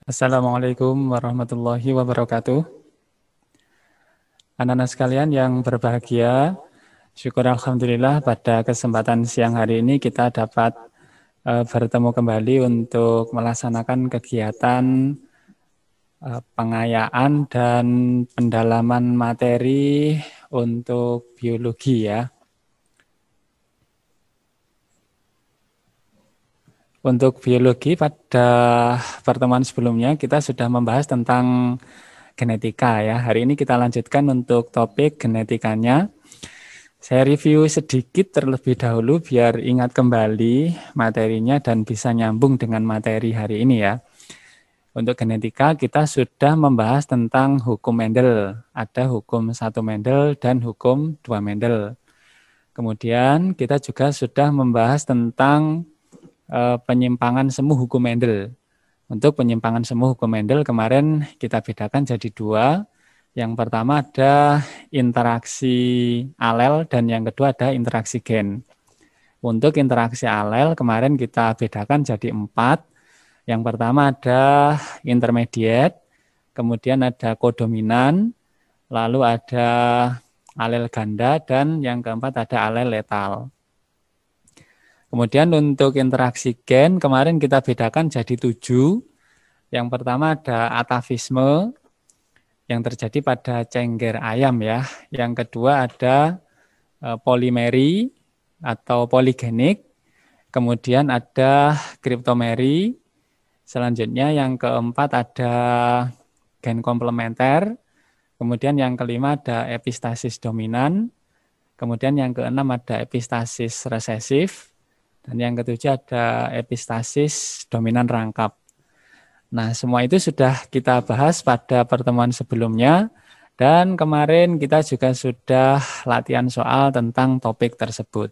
Assalamualaikum warahmatullahi wabarakatuh. Anak-anak sekalian yang berbahagia, syukur Alhamdulillah pada kesempatan siang hari ini kita dapat bertemu kembali untuk melaksanakan kegiatan pengayaan dan pendalaman materi untuk biologi ya. Untuk biologi pada pertemuan sebelumnya kita sudah membahas tentang genetika ya. Hari ini kita lanjutkan untuk topik genetikanya. Saya review sedikit terlebih dahulu biar ingat kembali materinya dan bisa nyambung dengan materi hari ini ya. Untuk genetika kita sudah membahas tentang hukum Mendel. Ada hukum 1 Mendel dan hukum 2 Mendel. Kemudian kita juga sudah membahas tentang penyimpangan semu hukum Mendel. Untuk penyimpangan semu hukum Mendel kemarin kita bedakan jadi 2. Yang pertama ada interaksi alel dan yang kedua ada interaksi gen. Untuk interaksi alel kemarin kita bedakan jadi 4. Yang pertama ada intermediate, kemudian ada kodominan, lalu ada alel ganda dan yang keempat ada alel letal. Kemudian untuk interaksi gen kemarin kita bedakan jadi 7. Yang pertama ada atavisme yang terjadi pada cengger ayam ya. Yang kedua ada polimeri atau poligenik. Kemudian ada kriptomeri. Selanjutnya yang keempat ada gen komplementer. Kemudian yang kelima ada epistasis dominan. Kemudian yang keenam ada epistasis resesif. Dan yang ketujuh ada epistasis dominan rangkap. Nah, semua itu sudah kita bahas pada pertemuan sebelumnya. Dan kemarin kita juga sudah latihan soal tentang topik tersebut.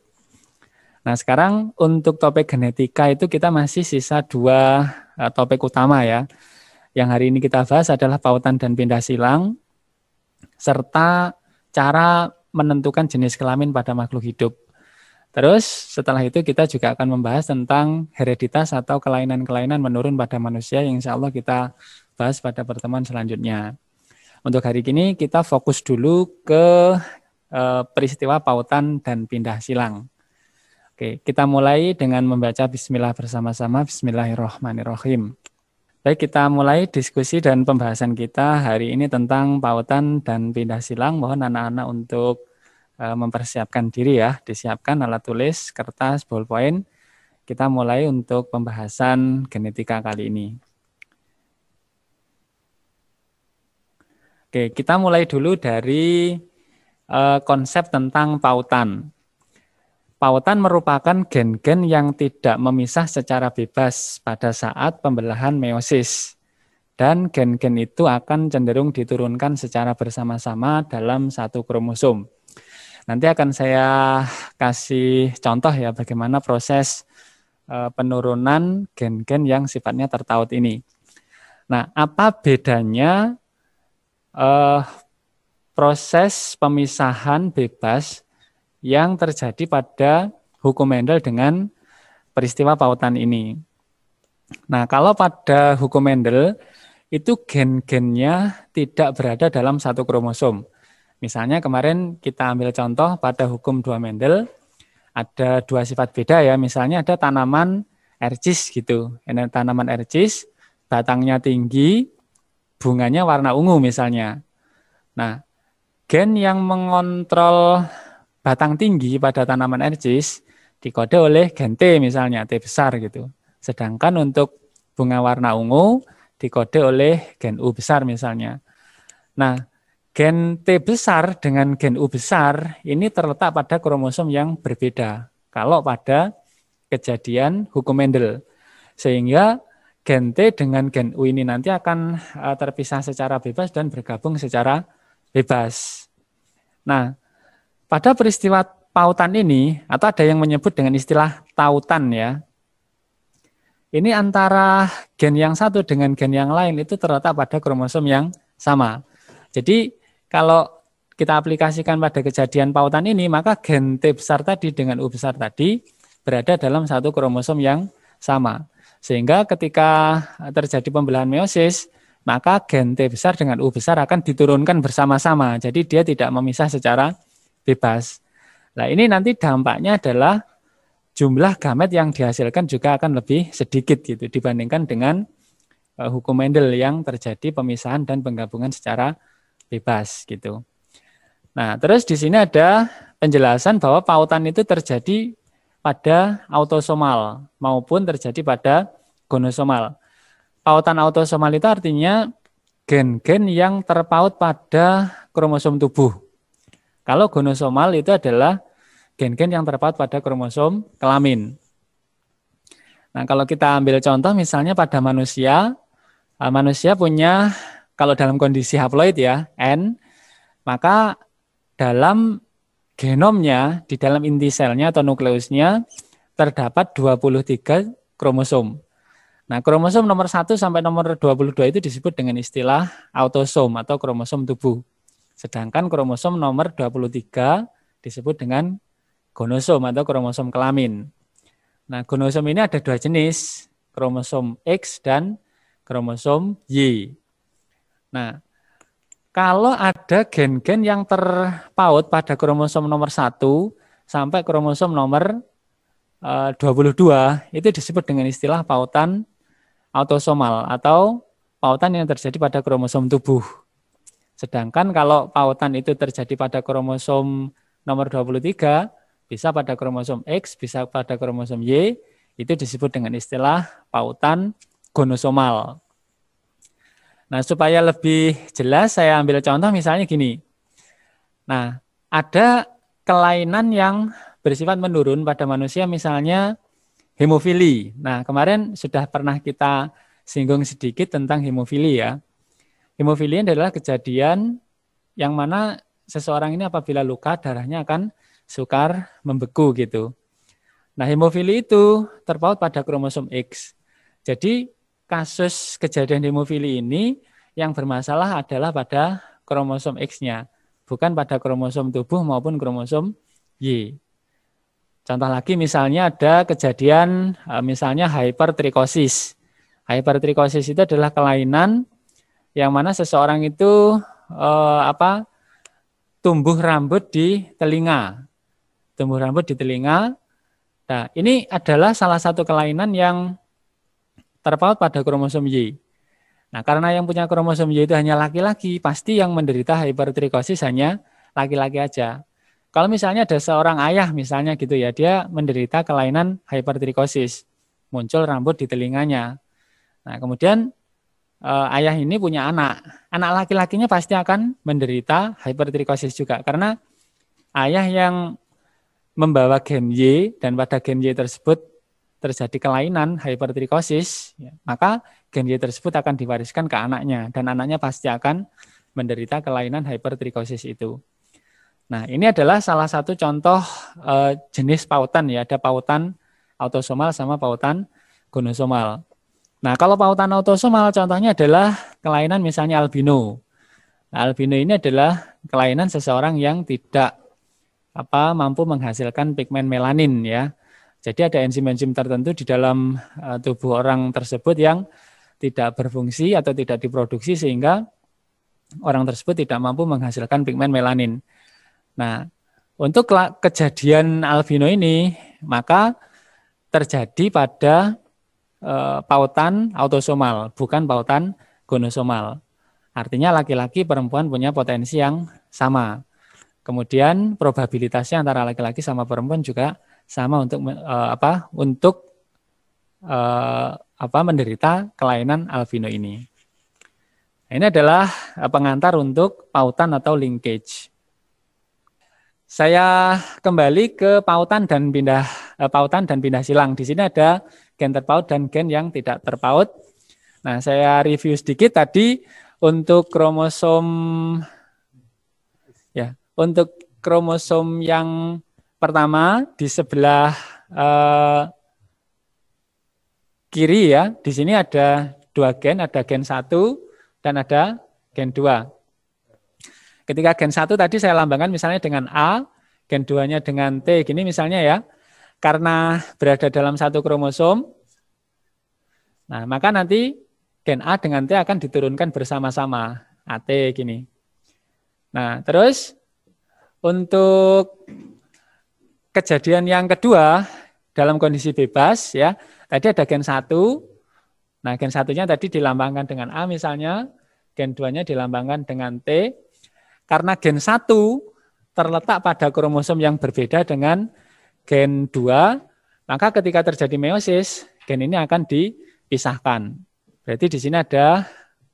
Nah, sekarang untuk topik genetika itu kita masih sisa 2 topik utama ya. Yang hari ini kita bahas adalah pautan dan pindah silang, serta cara menentukan jenis kelamin pada makhluk hidup. Terus setelah itu kita juga akan membahas tentang hereditas atau kelainan-kelainan menurun pada manusia yang insya Allah kita bahas pada pertemuan selanjutnya. Untuk hari ini kita fokus dulu ke peristiwa pautan dan pindah silang. Oke, kita mulai dengan membaca bismillah bersama-sama. Bismillahirrahmanirrahim. Baik, kita mulai diskusi dan pembahasan kita hari ini tentang pautan dan pindah silang. Mohon anak-anak untuk mempersiapkan diri ya, disiapkan alat tulis, kertas, ballpoint. Kita mulai untuk pembahasan genetika kali ini. Oke, kita mulai dulu dari konsep tentang pautan. Pautan merupakan gen-gen yang tidak memisah secara bebas pada saat pembelahan meiosis. Dan gen-gen itu akan cenderung diturunkan secara bersama-sama dalam satu kromosom. Nanti akan saya kasih contoh ya bagaimana proses penurunan gen-gen yang sifatnya tertaut ini. Nah, apa bedanya proses pemisahan bebas yang terjadi pada hukum Mendel dengan peristiwa pautan ini? Nah, kalau pada hukum Mendel itu gen-gennya tidak berada dalam satu kromosom. Misalnya kemarin kita ambil contoh pada hukum 2 Mendel, ada 2 sifat beda ya, misalnya ada tanaman ercis gitu. Ini tanaman ercis, batangnya tinggi, bunganya warna ungu misalnya. Nah, gen yang mengontrol batang tinggi pada tanaman ercis dikode oleh gen T misalnya, T besar gitu. Sedangkan untuk bunga warna ungu dikode oleh gen U besar misalnya. Nah, gen T besar dengan gen U besar ini terletak pada kromosom yang berbeda kalau pada kejadian hukum Mendel. Sehingga gen T dengan gen U ini nanti akan terpisah secara bebas dan bergabung secara bebas. Nah, pada peristiwa pautan ini, atau ada yang menyebut dengan istilah tautan ya, ini antara gen yang satu dengan gen yang lain itu terletak pada kromosom yang sama. Jadi kalau kita aplikasikan pada kejadian pautan ini, maka gen T besar tadi dengan U besar tadi berada dalam satu kromosom yang sama. Sehingga ketika terjadi pembelahan meiosis, maka gen T besar dengan U besar akan diturunkan bersama-sama. Jadi dia tidak memisah secara bebas. Nah, ini nanti dampaknya adalah jumlah gamet yang dihasilkan juga akan lebih sedikit gitu dibandingkan dengan hukum Mendel yang terjadi pemisahan dan penggabungan secara bebas gitu. Nah, terus di sini ada penjelasan bahwa pautan itu terjadi pada autosomal maupun terjadi pada gonosomal. Pautan autosomal itu artinya gen-gen yang terpaut pada kromosom tubuh. Kalau gonosomal itu adalah gen-gen yang terpaut pada kromosom kelamin. Nah, kalau kita ambil contoh misalnya pada manusia, manusia punya, kalau dalam kondisi haploid ya, N, maka dalam genomnya, di dalam inti selnya atau nukleusnya, terdapat 23 kromosom. Nah, kromosom nomor 1 sampai nomor 22 itu disebut dengan istilah autosom atau kromosom tubuh. Sedangkan kromosom nomor 23 disebut dengan gonosom atau kromosom kelamin. Nah, gonosom ini ada dua jenis, kromosom X dan kromosom Y. Nah, kalau ada gen-gen yang terpaut pada kromosom nomor 1 sampai kromosom nomor 22, itu disebut dengan istilah pautan autosomal atau pautan yang terjadi pada kromosom tubuh. Sedangkan kalau pautan itu terjadi pada kromosom nomor 23, bisa pada kromosom X, bisa pada kromosom Y, itu disebut dengan istilah pautan gonosomal. Nah, supaya lebih jelas saya ambil contoh misalnya gini. Nah, ada kelainan yang bersifat menurun pada manusia misalnya hemofili. Nah, kemarin sudah pernah kita singgung sedikit tentang hemofili ya. Hemofili adalah kejadian yang mana seseorang ini apabila luka darahnya akan sukar membeku gitu. Nah, hemofili itu terpaut pada kromosom X. Jadi kasus kejadian hemofili ini yang bermasalah adalah pada kromosom X-nya, bukan pada kromosom tubuh maupun kromosom Y. Contoh lagi misalnya ada kejadian misalnya hipertrikosis. Hipertrikosis itu adalah kelainan yang mana seseorang itu tumbuh rambut di telinga. Tumbuh rambut di telinga. Nah, ini adalah salah satu kelainan yang terpaut pada kromosom Y. Nah, karena yang punya kromosom Y itu hanya laki-laki, pasti yang menderita hipertrikosis hanya laki-laki aja. Kalau misalnya ada seorang ayah misalnya gitu ya, dia menderita kelainan hipertrikosis, muncul rambut di telinganya. Nah, kemudian ayah ini punya anak. Anak laki-lakinya pasti akan menderita hipertrikosis juga, karena ayah yang membawa gen Y dan pada gen Y tersebut terjadi kelainan hipertrikosis, ya, maka gen Y tersebut akan diwariskan ke anaknya dan anaknya pasti akan menderita kelainan hipertrikosis itu. Nah, ini adalah salah satu contoh jenis pautan ya, ada pautan autosomal sama pautan gonosomal. Nah, kalau pautan autosomal contohnya adalah kelainan misalnya albino. Nah, albino ini adalah kelainan seseorang yang tidak mampu menghasilkan pigmen melanin ya. Jadi ada enzim-enzim tertentu di dalam tubuh orang tersebut yang tidak berfungsi atau tidak diproduksi sehingga orang tersebut tidak mampu menghasilkan pigmen melanin. Nah, untuk kejadian albino ini maka terjadi pada pautan autosomal, bukan pautan gonosomal. Artinya laki-laki perempuan punya potensi yang sama. Kemudian probabilitasnya antara laki-laki sama perempuan juga sama untuk menderita kelainan albino ini. Ini adalah pengantar untuk pautan atau linkage. Saya kembali ke pautan dan pindah silang. Di sini ada gen terpaut dan gen yang tidak terpaut. Nah, saya review sedikit tadi untuk kromosom ya. Untuk kromosom yang pertama di sebelah kiri ya, di sini ada dua gen, ada gen 1 dan ada gen 2. Ketika gen 1 tadi saya lambangkan misalnya dengan A, gen 2-nya dengan T, gini misalnya ya. Karena berada dalam satu kromosom, Nah, maka nanti gen A dengan T akan diturunkan bersama-sama. AT gini. Nah, terus untuk kejadian yang kedua dalam kondisi bebas ya, tadi ada gen 1. Nah, gen 1-nya tadi dilambangkan dengan A misalnya, gen 2-nya dilambangkan dengan T. Karena gen 1 terletak pada kromosom yang berbeda dengan gen 2, maka ketika terjadi meiosis, gen ini akan dipisahkan. Berarti di sini ada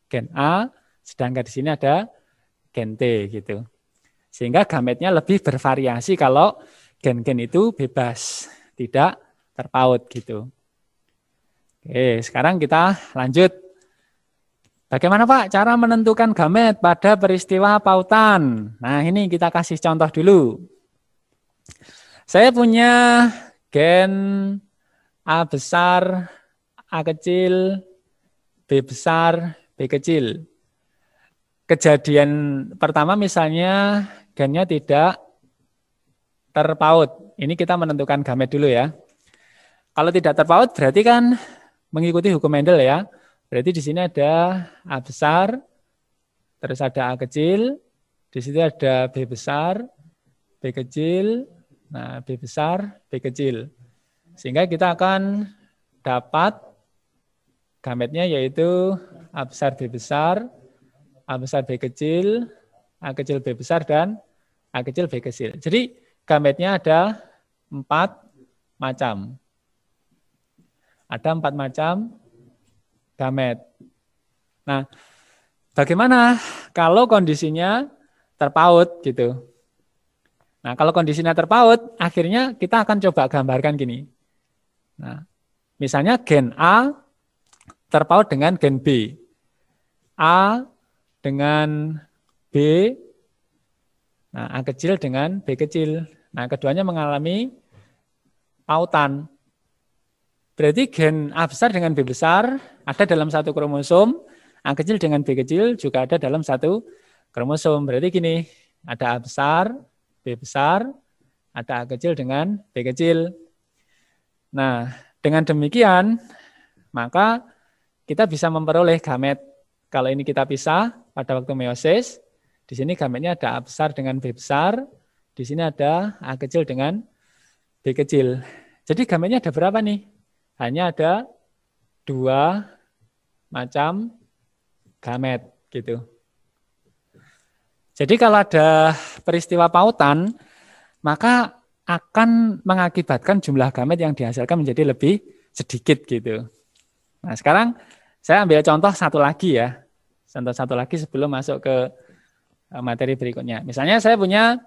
gen A, sedangkan di sini ada gen T gitu. Sehingga gametnya lebih bervariasi kalau gen-gen itu bebas, tidak terpaut gitu. Oke, sekarang kita lanjut. Bagaimana Pak cara menentukan gamet pada peristiwa pautan? Nah, ini kita kasih contoh dulu. Saya punya gen A besar, A kecil, B besar, B kecil. Kejadian pertama misalnya gennya tidak terpaut. Ini kita menentukan gamet dulu ya. Kalau tidak terpaut berarti kan mengikuti hukum Mendel ya. Berarti di sini ada A besar, terus ada A kecil, di situ ada B besar, B kecil, nah B besar, B kecil. Sehingga kita akan dapat gametnya yaitu A besar, B besar, A besar, B kecil, A kecil, B besar, dan A kecil, B kecil. Jadi gametnya ada 4 macam. Ada 4 macam gamet. Nah, bagaimana kalau kondisinya terpaut gitu? Nah, kalau kondisinya terpaut, akhirnya kita akan coba gambarkan gini. Nah, misalnya gen A terpaut dengan gen B. A dengan B, nah A kecil dengan B kecil. Nah, keduanya mengalami pautan. Berarti gen A besar dengan B besar ada dalam satu kromosom, A kecil dengan B kecil juga ada dalam satu kromosom. Berarti gini, ada A besar, B besar, ada A kecil dengan B kecil. Nah, dengan demikian, maka kita bisa memperoleh gamet. Kalau ini kita pisah pada waktu meiosis, di sini gametnya ada A besar dengan B besar, di sini ada A kecil dengan B kecil. Jadi gametnya ada berapa nih? Hanya ada 2 macam gamet gitu. Jadi kalau ada peristiwa pautan, maka akan mengakibatkan jumlah gamet yang dihasilkan menjadi lebih sedikit gitu. Nah, sekarang saya ambil contoh satu lagi ya. Contoh satu lagi sebelum masuk ke materi berikutnya. Misalnya saya punya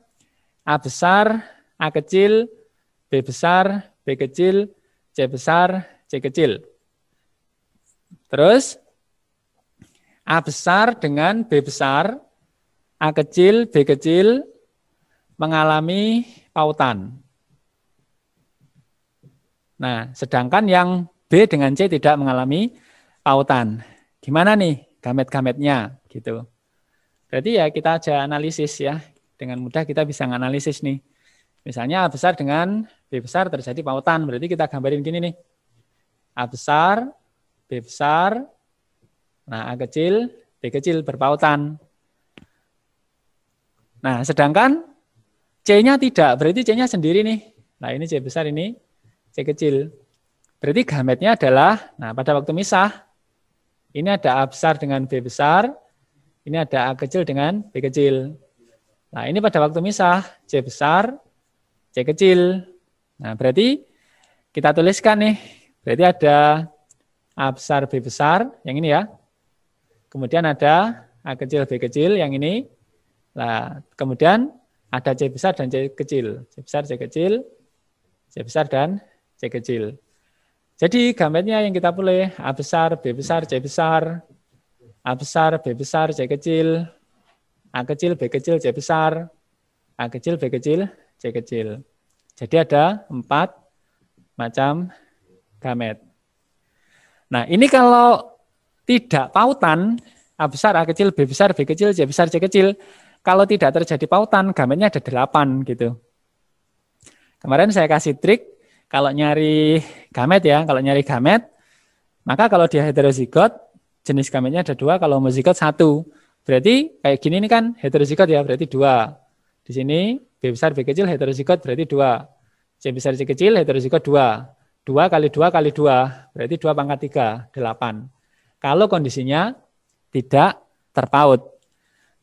A besar, A kecil, B besar, B kecil, C besar, C kecil. Terus A besar dengan B besar, A kecil, B kecil mengalami pautan. Nah, sedangkan yang B dengan C tidak mengalami pautan. Gimana nih gamet-gametnya gitu. Berarti ya kita aja analisis ya. Dengan mudah kita bisa menganalisis nih. Misalnya A besar dengan B besar terjadi pautan. Berarti kita gambarin gini nih. A besar, B besar, nah A kecil, B kecil berpautan. Nah, sedangkan C-nya tidak, berarti C-nya sendiri nih. Nah, ini C besar, ini C kecil. Berarti gametnya adalah, nah pada waktu misah, ini ada A besar dengan B besar, ini ada A kecil dengan B kecil. Nah, ini pada waktu misah, C besar, C kecil. Nah, berarti kita tuliskan nih, berarti ada A besar, B besar, yang ini ya. Kemudian ada A kecil, B kecil, yang ini. Nah, kemudian ada C besar dan C kecil. C besar, C kecil, C besar, dan C kecil. Jadi gametnya yang kita pilih A besar, B besar, C besar, A besar, B besar, C kecil, A kecil, B kecil, C besar, A kecil, B kecil, C kecil. Jadi ada 4 macam gamet. Nah, ini kalau tidak pautan, A besar, A kecil, B besar, B kecil, C besar, C kecil, kalau tidak terjadi pautan, gametnya ada 8 gitu. Kemarin saya kasih trik, kalau nyari gamet ya, kalau nyari gamet, Maka kalau dia heterozigot, jenis gametnya ada 2, kalau homozigot 1. Berarti kayak gini ini kan heterozigot ya, berarti 2. Di sini B besar B kecil heterozigot berarti 2. C besar C kecil heterozigot 2. 2 kali 2 kali 2, berarti 2 pangkat 3, 8. Kalau kondisinya tidak terpaut.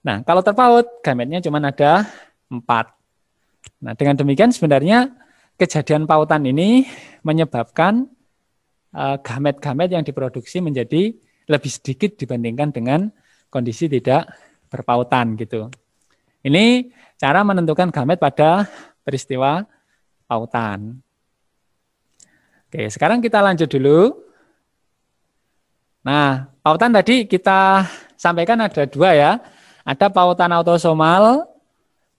Nah, kalau terpaut, gametnya cuma ada 4. Nah, dengan demikian sebenarnya kejadian pautan ini menyebabkan gamet-gamet yang diproduksi menjadi lebih sedikit dibandingkan dengan kondisi tidak berpautan gitu. Ini cara menentukan gamet pada peristiwa pautan. Oke, sekarang kita lanjut dulu. Nah, pautan tadi kita sampaikan ada 2 ya. Ada pautan autosomal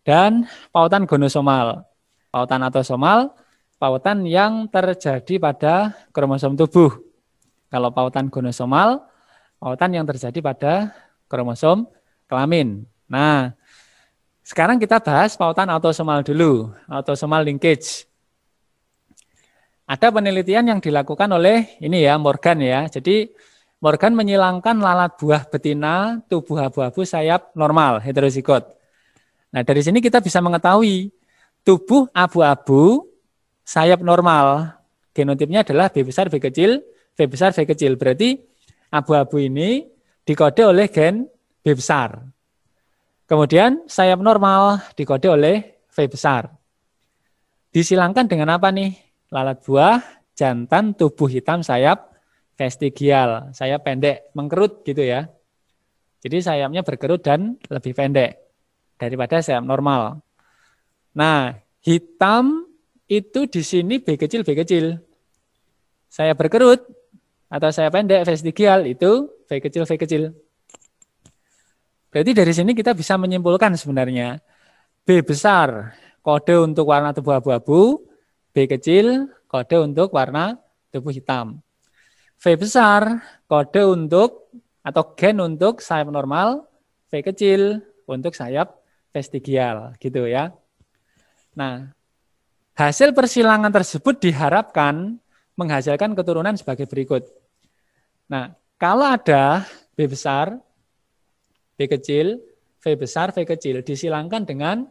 dan pautan gonosomal. Pautan autosomal, pautan yang terjadi pada kromosom tubuh. Kalau pautan gonosomal, pautan yang terjadi pada kromosom kelamin. Nah, sekarang kita bahas pautan autosomal dulu, autosomal linkage. Ada penelitian yang dilakukan oleh ini ya, Morgan ya. Jadi Morgan menyilangkan lalat buah betina tubuh abu-abu sayap normal, heterozigot. Nah, dari sini kita bisa mengetahui tubuh abu-abu sayap normal. Genotipnya adalah B besar B kecil, V besar V kecil. Berarti abu-abu ini dikode oleh gen B besar. Kemudian sayap normal dikode oleh V besar. Disilangkan dengan apa nih? Lalat buah jantan tubuh hitam sayap vestigial, sayap pendek, mengkerut gitu ya. Jadi sayapnya berkerut dan lebih pendek daripada sayap normal. Nah, hitam itu di sini B kecil B kecil. Sayap berkerut atau sayap pendek vestigial itu V kecil V kecil. Berarti dari sini kita bisa menyimpulkan sebenarnya B besar kode untuk warna tubuh abu-abu, B kecil kode untuk warna tubuh hitam. V besar kode untuk atau gen untuk sayap normal, V kecil untuk sayap vestigial gitu ya. Nah, hasil persilangan tersebut diharapkan menghasilkan keturunan sebagai berikut. Nah, kalau ada B besar, B kecil, V besar, V kecil disilangkan dengan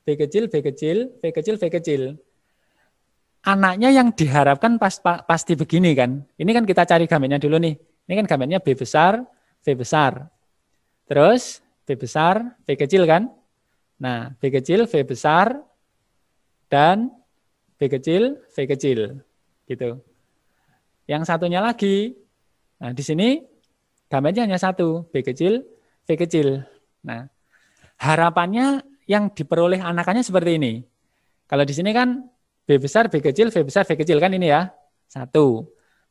B kecil, V kecil, V kecil, V kecil. Anaknya yang diharapkan pasti begini kan. Ini kan kita cari gametnya dulu nih. Ini kan gametnya B besar, V besar. Terus B besar, V kecil kan. Nah, B kecil, V besar, dan B kecil, V kecil. Gitu. Yang satunya lagi, nah di sini gametnya hanya 1, B kecil, V kecil. Nah, harapannya yang diperoleh anakannya seperti ini. Kalau di sini kan B besar, B kecil, V besar, V kecil kan ini ya, 1.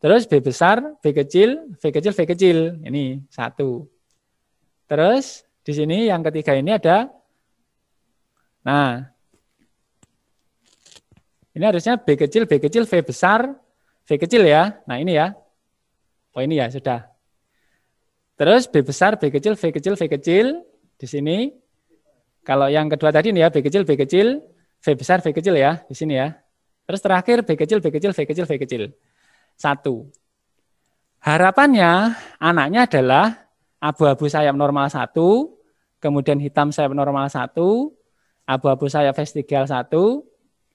Terus B besar, B kecil, V kecil, V kecil, ini 1. Terus di sini yang ketiga ini ada, nah ini harusnya B kecil, B kecil, V besar, V kecil ya. Nah ini ya, oh ini ya sudah. Terus B besar, B kecil, V kecil, V kecil, di sini. Kalau yang kedua tadi nih ya, B kecil, V kecil, V besar, V kecil ya, di sini ya. Terus terakhir B kecil, V kecil, V kecil, V kecil. 1. Harapannya anaknya adalah abu-abu sayap normal 1, kemudian hitam sayap normal 1, abu-abu sayap vestigial 1,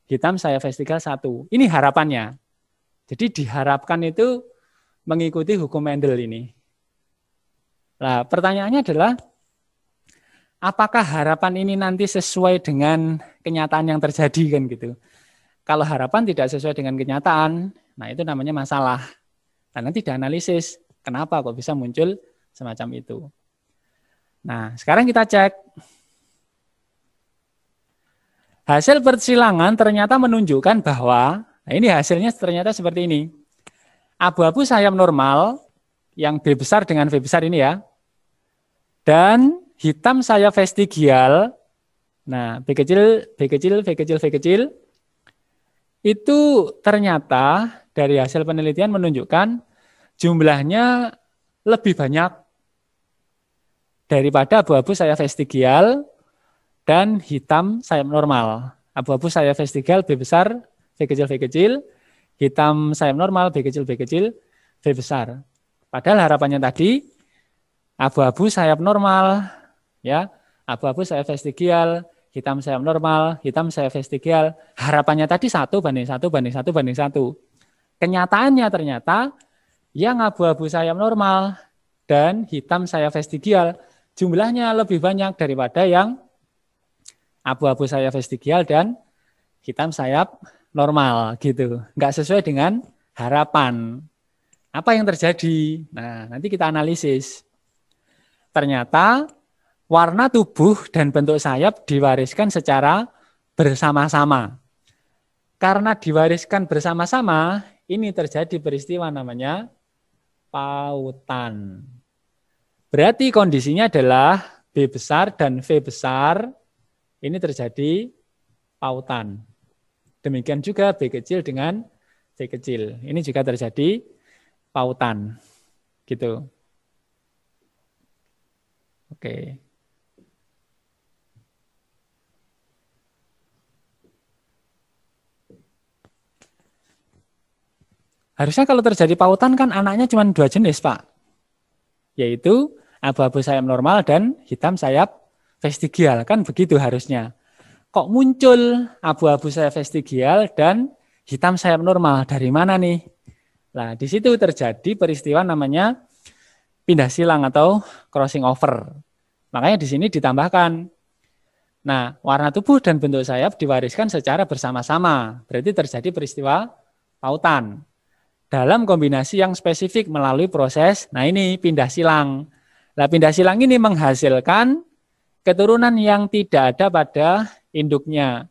hitam sayap vestigial 1. Ini harapannya. Jadi diharapkan itu mengikuti hukum Mendel ini. Nah, pertanyaannya adalah apakah harapan ini nanti sesuai dengan kenyataan yang terjadi kan gitu. Kalau harapan tidak sesuai dengan kenyataan, nah itu namanya masalah. Nah, nanti dianalisis kenapa kok bisa muncul semacam itu. Nah, sekarang kita cek. Hasil persilangan ternyata menunjukkan bahwa, nah ini hasilnya ternyata seperti ini. Abu-abu sayap normal, yang B besar dengan V besar ini ya, dan hitam sayap vestigial, nah B kecil, V kecil, V kecil, V kecil, itu ternyata dari hasil penelitian menunjukkan jumlahnya lebih banyak daripada abu-abu sayap vestigial dan hitam sayap normal. Abu-abu sayap vestigial B besar, V kecil, V kecil, hitam sayap normal B kecil, V kecil, V besar. Padahal harapannya tadi abu-abu sayap normal, ya, abu-abu sayap vestigial, hitam sayap normal, hitam sayap vestigial. Harapannya tadi 1:1:1:1:1. Kenyataannya ternyata yang abu-abu sayap normal dan hitam sayap vestigial jumlahnya lebih banyak daripada yang abu-abu sayap vestigial dan hitam sayap normal gitu. Nggak sesuai dengan harapan. Apa yang terjadi? Nah, nanti kita analisis. Ternyata warna tubuh dan bentuk sayap diwariskan secara bersama-sama. Karena diwariskan bersama-sama, ini terjadi peristiwa namanya pautan. Berarti kondisinya adalah B besar dan V besar ini terjadi pautan. Demikian juga B kecil dengan V kecil. Ini juga terjadi pautan. Gitu. Oke. Harusnya kalau terjadi pautan kan anaknya cuma 2 jenis, Pak. Yaitu abu-abu sayap normal dan hitam sayap vestigial. Kan begitu harusnya. Kok muncul abu-abu sayap vestigial dan hitam sayap normal? Dari mana nih? Nah, di situ terjadi peristiwa namanya pindah silang atau crossing over. Makanya di sini ditambahkan. Nah, warna tubuh dan bentuk sayap diwariskan secara bersama-sama. Berarti terjadi peristiwa pautan. Dalam kombinasi yang spesifik melalui proses, nah ini pindah silang. Nah, pindah silang ini menghasilkan keturunan yang tidak ada pada induknya.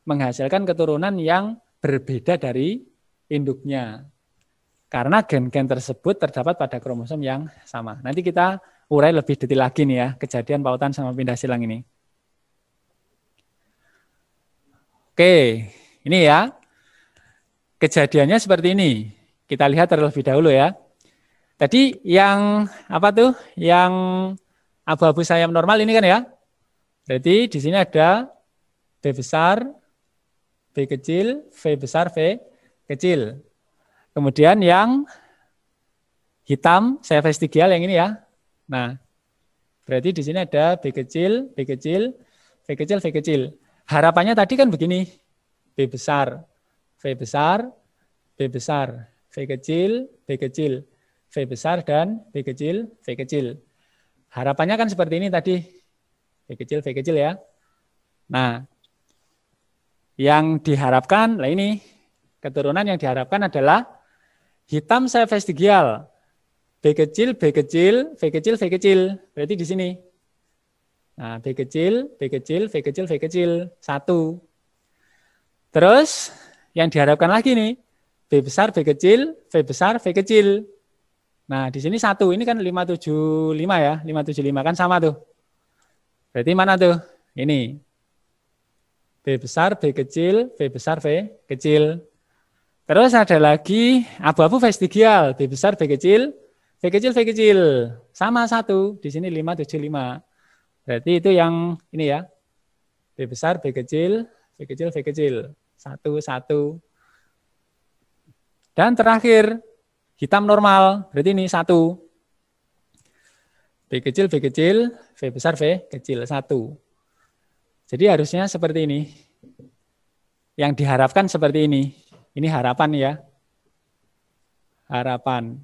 Menghasilkan keturunan yang berbeda dari induknya. Karena gen-gen tersebut terdapat pada kromosom yang sama. Nanti kita urai lebih detail lagi nih ya, kejadian pautan sama pindah silang ini. Oke, ini ya. Kejadiannya seperti ini. Kita lihat terlebih dahulu ya. Tadi yang apa tuh? Yang abu-abu sayap normal ini kan ya. Berarti di sini ada B besar, B kecil, V besar, V kecil. Kemudian yang hitam sayap vestigial yang ini ya. Nah, berarti di sini ada B kecil, V kecil, V kecil, V kecil. Harapannya tadi kan begini. B besar, V besar, B besar, V kecil, V kecil, V besar, dan V kecil, V kecil. Harapannya kan seperti ini tadi. V kecil ya. Nah, yang diharapkan, lah ini, keturunan yang diharapkan adalah hitam sayap vestigial. B kecil, V kecil, V kecil, V kecil. Berarti di sini. Nah, B kecil, V kecil, V kecil, V kecil. 1. Terus, yang diharapkan lagi nih, B besar, V kecil, V besar, V kecil. Nah, di sini 1, ini kan 575 ya, 575 kan sama tuh. Berarti mana tuh? Ini. B besar, B kecil, V besar, V kecil. Terus ada lagi abu-abu vestigial, B besar, V kecil, V kecil, V kecil. Sama 1, di sini 575. Berarti itu yang ini ya. B besar, B kecil, V kecil, V kecil. 1. Dan terakhir, hitam normal, berarti ini 1. B kecil, V kecil, V besar, V kecil, 1. Jadi harusnya seperti ini. Yang diharapkan seperti ini. Ini harapan ya. Harapan.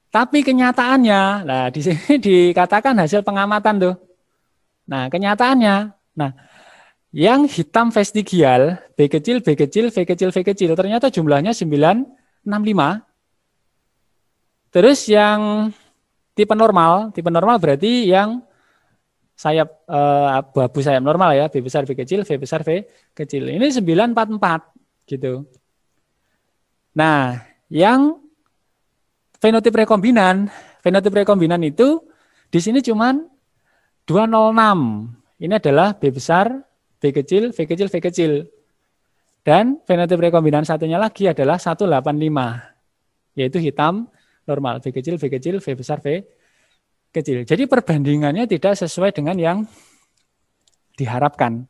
Tapi kenyataannya, nah di sini dikatakan hasil pengamatan tuh. Nah kenyataannya, nah yang hitam vestigial, B kecil, V kecil, V kecil, V kecil, ternyata jumlahnya 965. Terus yang tipe normal berarti yang sayap abu-abu sayap normal ya, B besar, V kecil, V besar, V kecil. Ini 944 gitu. Nah, yang fenotip rekombinan itu di sini cuman 206. Ini adalah B besar, B kecil, V kecil, V kecil. Dan fenotip rekombinan satunya lagi adalah 185, yaitu hitam normal, V kecil, V kecil, V besar, V kecil. Jadi perbandingannya tidak sesuai dengan yang diharapkan.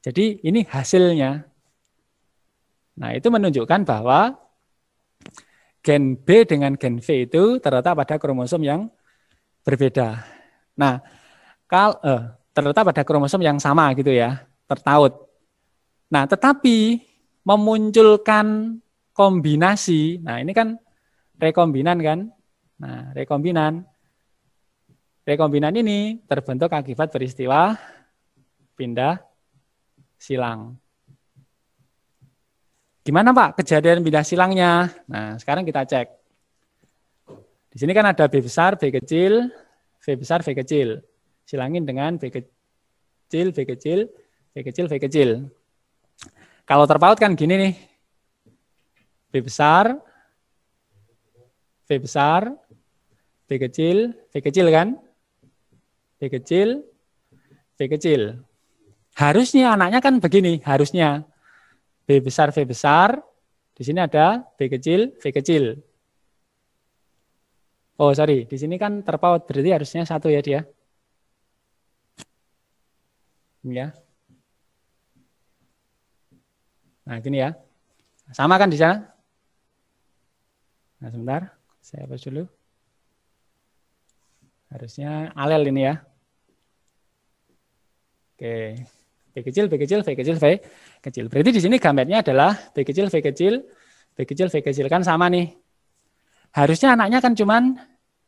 Jadi ini hasilnya. Nah, itu menunjukkan bahwa gen B dengan gen V itu terletak pada kromosom yang berbeda. Nah, kalau terletak pada kromosom yang sama gitu ya, tertaut. Nah, tetapi memunculkan kombinasi, nah ini kan rekombinan kan. Nah, rekombinan ini terbentuk akibat peristiwa pindah silang. Gimana Pak kejadian pindah silangnya? Nah, sekarang kita cek. Di sini kan ada B besar, B kecil, V besar, V kecil. Silangin dengan B kecil, B kecil, V kecil, V kecil. Kalau terpaut kan gini nih. B besar, V besar, V kecil kan? V kecil, V kecil. Harusnya anaknya kan begini, harusnya. B besar, V besar. Di sini ada B kecil, V kecil. Oh, sorry. Di sini kan terpaut. Berarti harusnya satu ya dia. Ya. Nah, gini ya. Sama kan di sana? Nah, sebentar. Saya hapus dulu. Harusnya alel ini ya. Oke. B kecil, V kecil, V kecil, V kecil. Berarti di sini gambarnya adalah B kecil, V kecil, V kecil, V kecil. Kan sama nih. Harusnya anaknya kan cuman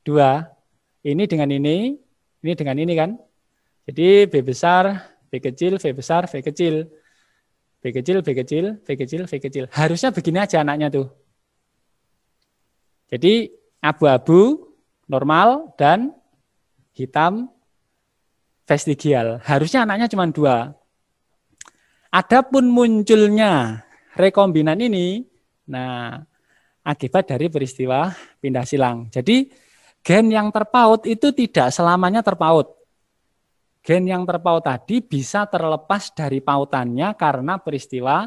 dua. Ini dengan ini dengan ini kan. Jadi B besar, B kecil, V besar, V kecil. B kecil, V kecil, V kecil, V kecil. Harusnya begini aja anaknya tuh. Jadi abu-abu, normal, dan hitam vestigial. Harusnya anaknya cuma dua. Adapun munculnya rekombinan ini, nah akibat dari peristiwa pindah silang. Jadi gen yang terpaut itu tidak selamanya terpaut. Gen yang terpaut tadi bisa terlepas dari pautannya karena peristiwa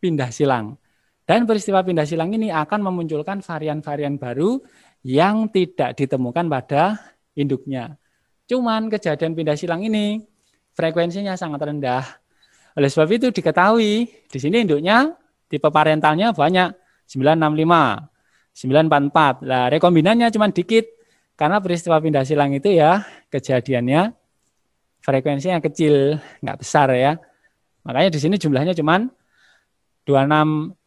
pindah silang. Dan peristiwa pindah silang ini akan memunculkan varian-varian baru yang tidak ditemukan pada induknya. Cuman kejadian pindah silang ini frekuensinya sangat rendah. Oleh sebab itu diketahui di sini induknya tipe parentalnya banyak 965, 944. Nah, rekombinannya cuma dikit karena peristiwa pindah silang itu ya kejadiannya frekuensinya kecil, nggak besar ya. Makanya di sini jumlahnya cuma 206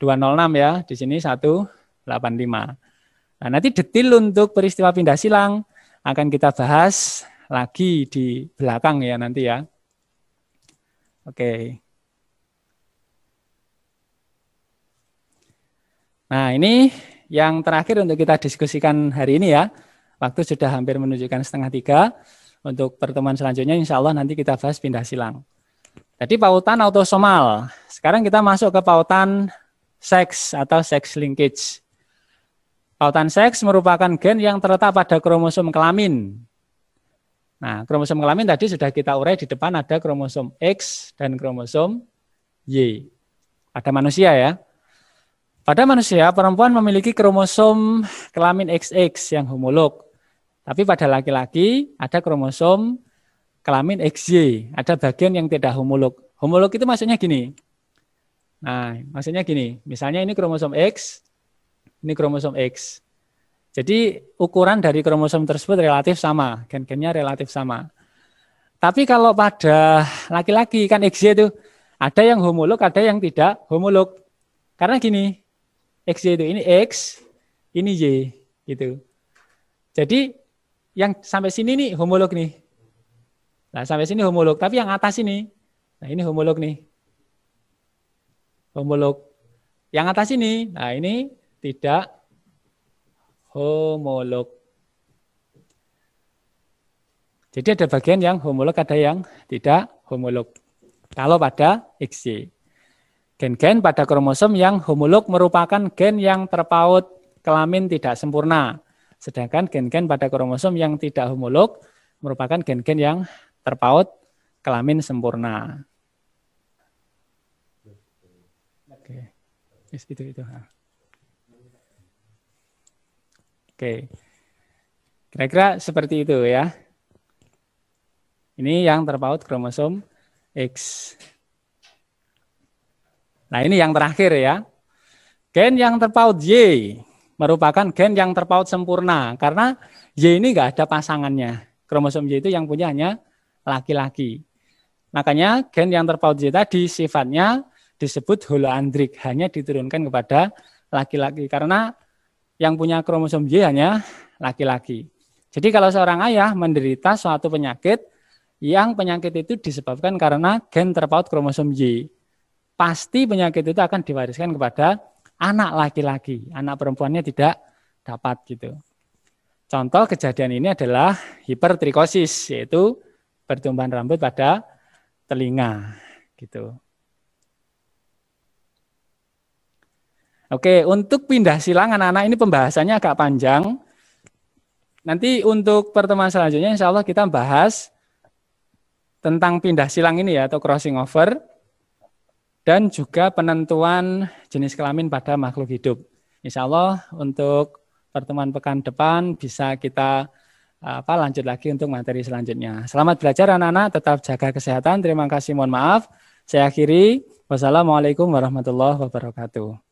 ya, di sini 185. Nah, nanti detail untuk peristiwa pindah silang akan kita bahas lagi di belakang ya nanti ya. Oke. Nah, ini yang terakhir untuk kita diskusikan hari ini ya. Waktu sudah hampir menunjukkan 2:30. Untuk pertemuan selanjutnya insya Allah nanti kita bahas pindah silang. Jadi pautan autosomal. Sekarang kita masuk ke pautan seks atau sex linkage. Pautan seks merupakan gen yang terletak pada kromosom kelamin. Nah, kromosom kelamin tadi sudah kita urai di depan ada kromosom X dan kromosom Y. Pada manusia ya. Pada manusia, perempuan memiliki kromosom kelamin XX yang homolog. Tapi pada laki-laki ada kromosom kelamin XY, ada bagian yang tidak homolog. Homolog itu maksudnya gini. Nah, maksudnya gini, misalnya ini kromosom X, ini kromosom X. Jadi ukuran dari kromosom tersebut relatif sama, gen-gennya relatif sama. Tapi kalau pada laki-laki kan XY itu ada yang homolog, ada yang tidak homolog. Karena gini, XY itu ini X, ini Y gitu. Jadi yang sampai sini nih homolog nih. Nah, sampai sini homolog, tapi yang atas ini, nah ini homolog nih. Homolog. Yang atas ini, nah ini tidak homolog. Jadi ada bagian yang homolog, ada yang tidak homolog. Kalau pada XY. Gen-gen pada kromosom yang homolog merupakan gen yang terpaut kelamin tidak sempurna. Sedangkan gen-gen pada kromosom yang tidak homolog merupakan gen-gen yang terpaut kelamin sempurna. Oke, itu. Oke, kira-kira seperti itu ya. Ini yang terpaut kromosom X. Nah ini yang terakhir ya. Gen yang terpaut Y merupakan gen yang terpaut sempurna. Karena Y ini nggak ada pasangannya. Kromosom Y itu yang punya hanya laki-laki. Makanya gen yang terpaut Y tadi sifatnya disebut holoandrik, hanya diturunkan kepada laki-laki. Karena yang punya kromosom Y hanya laki-laki. Jadi kalau seorang ayah menderita suatu penyakit, yang penyakit itu disebabkan karena gen terpaut kromosom Y, pasti penyakit itu akan diwariskan kepada anak laki-laki. Anak perempuannya tidak dapat gitu. Contoh kejadian ini adalah hipertrikosis, yaitu pertumbuhan rambut pada telinga gitu. Oke, untuk pindah silang anak-anak ini pembahasannya agak panjang. Nanti untuk pertemuan selanjutnya insya Allah kita bahas tentang pindah silang ini ya, atau crossing over, dan juga penentuan jenis kelamin pada makhluk hidup. Insya Allah untuk pertemuan pekan depan bisa kita lanjut lagi untuk materi selanjutnya. Selamat belajar anak-anak, tetap jaga kesehatan. Terima kasih, mohon maaf. Saya akhiri. Wassalamualaikum warahmatullahi wabarakatuh.